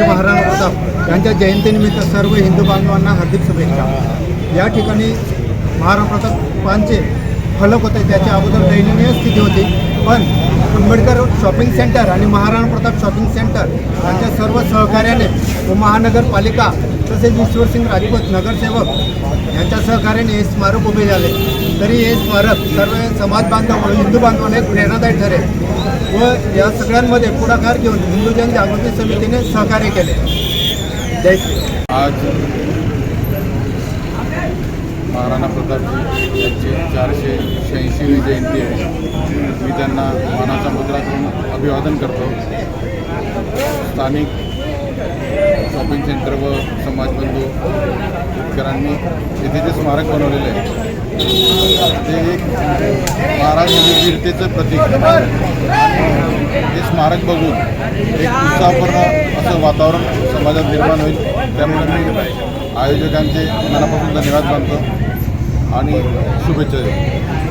महाराणा प्रताप यांच्या जयंतीनिमित्त सर्व हिंदू बांधवांना हार्दिक शुभेच्छा। या ठिकाणी महाराणा प्रतापांचे फलक होते, त्याच्या अगोदर दयनीय स्थिती होती, पण आंबेडकर शॉपिंग सेंटर आणि महाराणा प्रताप शॉपिंग सेंटर यांच्या सर्व सहकार्याने व महानगरपालिका तसेच ईश्वरसिंग राजपूत नगरसेवक यांच्या सहकार्याने हे स्मारक उभे झाले। तरी हे स्मारक सर्व समाज बांधव व हिंदू बांधवांना एक प्रेरणादायी ठरेल व या सगळ्यांमध्ये पुढाकार घेऊन हिंदू जनजागृती समितीने सहकार्य केले। जय श्री। आज महाराणा प्रतापजी यांची 486वी जयंती आहे। मी त्यांना मानाचा मुद्रा करून अभिवादन करतो। स्थानिक शॉपिंग सेंटर व समाजबंधू शेतकऱ्यांनी येथे जे स्मारक बनवलेले आहे ते एक महाराष्ट्र वीरतेचं प्रतीक। हे स्मारक बघून एक उत्साहपूर्ण असं वातावरण समाजात निर्माण होईल, त्यामुळे मी आयोजकांचे मनापासून धन्यवाद मानतो आणि शुभेच्छा देतो।